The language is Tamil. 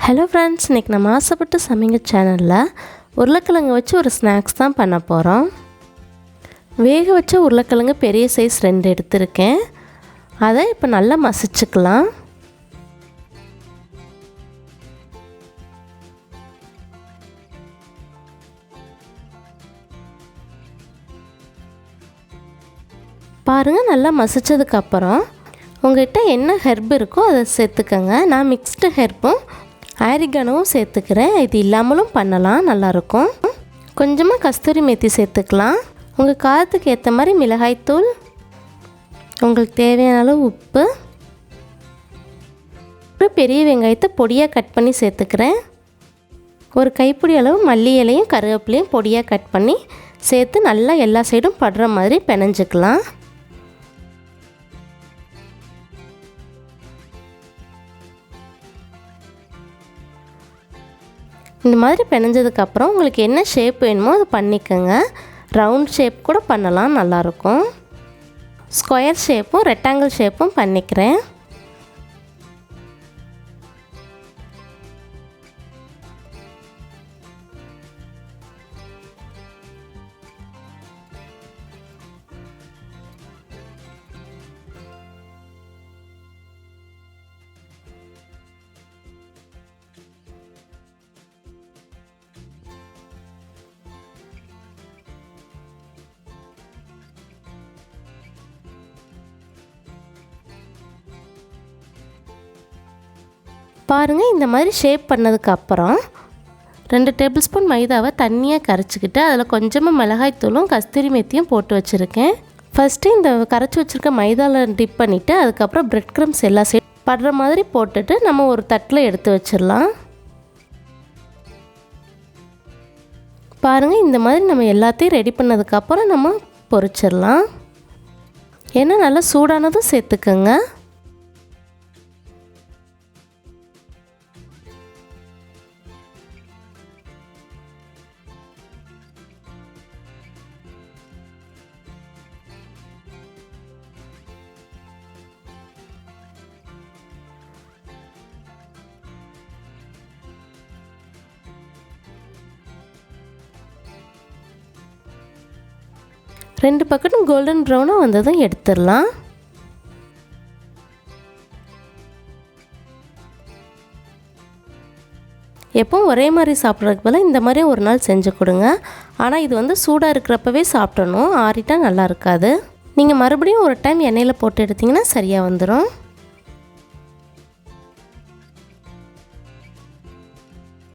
ஹலோ ஃப்ரெண்ட்ஸ், இன்றைக்கி நம்ம ஆசைப்பட்டு சமைங்க சேனலில் உருளைக்கிழங்கு வச்சு ஒரு ஸ்நாக்ஸ் தான் பண்ண போகிறோம். வேக வச்ச உருளைக்கிழங்கு பெரிய சைஸ் 2 எடுத்திருக்கேன். அதை இப்போ நல்லா மசிச்சுக்கலாம். பாருங்கள், நல்லா மசித்ததுக்கப்புறம் உங்கள்கிட்ட என்ன ஹெர்ப் இருக்கோ அதை சேர்த்துக்கங்க. நான் மிக்ஸ்டு ஹெர்பும் ஆரிகானோவும் சேர்த்துக்கிறேன். இது இல்லாமலும் பண்ணலாம், நல்லாயிருக்கும். கொஞ்சமாக கஸ்தூரி மேத்தி சேர்த்துக்கலாம். உங்கள் காரத்துக்கு ஏற்ற மாதிரி மிளகாய்த்தூள், உங்களுக்கு தேவையான அளவு உப்பு, ஒரு பெரிய வெங்காயத்தை பொடியாக கட் பண்ணி சேர்த்துக்கிறேன். ஒரு கைப்பிடி அளவு மல்லி இலையும் கருவேப்பிலையும் பொடியாக கட் பண்ணி சேர்த்து நல்லா எல்லா சைடும் படுற மாதிரி பிணைஞ்சிக்கலாம். இந்த மாதிரி பிணைஞ்சதுக்கப்புறம் உங்களுக்கு என்ன ஷேப் வேணுமோ அதை பண்ணிக்கோங்க. ரவுண்ட் ஷேப் கூட பண்ணலாம், நல்லாயிருக்கும். ஸ்கொயர் ஷேப்பும் ரெக்டாங்கிள் ஷேப்பும் பண்ணிக்கிறேன். பாருங்கள், இந்த மாதிரி ஷேப் பண்ணதுக்கப்புறம் 2 டேபிள் ஸ்பூன் மைதாவை தண்ணியாக கரைச்சிக்கிட்டு அதில் கொஞ்சமாக மிளகாய்த்தூளும் கஸ்தூரி மேத்தியும் போட்டு வச்சுருக்கேன். ஃபஸ்ட்டு இந்த கரைச்சி வச்சுருக்க மைதாவில் டிப் பண்ணிவிட்டு அதுக்கப்புறம் பிரெட் க்ரம்ஸ் எல்லா சைடும் படுற மாதிரி போட்டுட்டு நம்ம ஒரு தட்டில் எடுத்து வச்சிடலாம். பாருங்கள், இந்த மாதிரி நம்ம எல்லாத்தையும் ரெடி பண்ணதுக்கப்புறம் நம்ம பொரிச்சிடலாம். ஏன்னா நல்லா சூடானதும் சேர்த்துக்கோங்க. ரெண்டு பக்கமும் கோல்டன் ப்ரௌனாக வந்ததும் எடுத்துடலாம். எப்பவும் ஒரே மாதிரி சாப்பிட்றதுக்கு பதிலாக இந்த மாதிரி ஒரு நாள் செஞ்சு கொடுங்க. ஆனால் இது சூடாக இருக்கிறப்பவே சாப்பிடணும், ஆறிட்டா நல்லா இருக்காது. நீங்கள் மறுபடியும் ஒரு டைம் எண்ணெயில் போட்டு எடுத்திங்கன்னா சரியாக வந்துடும்.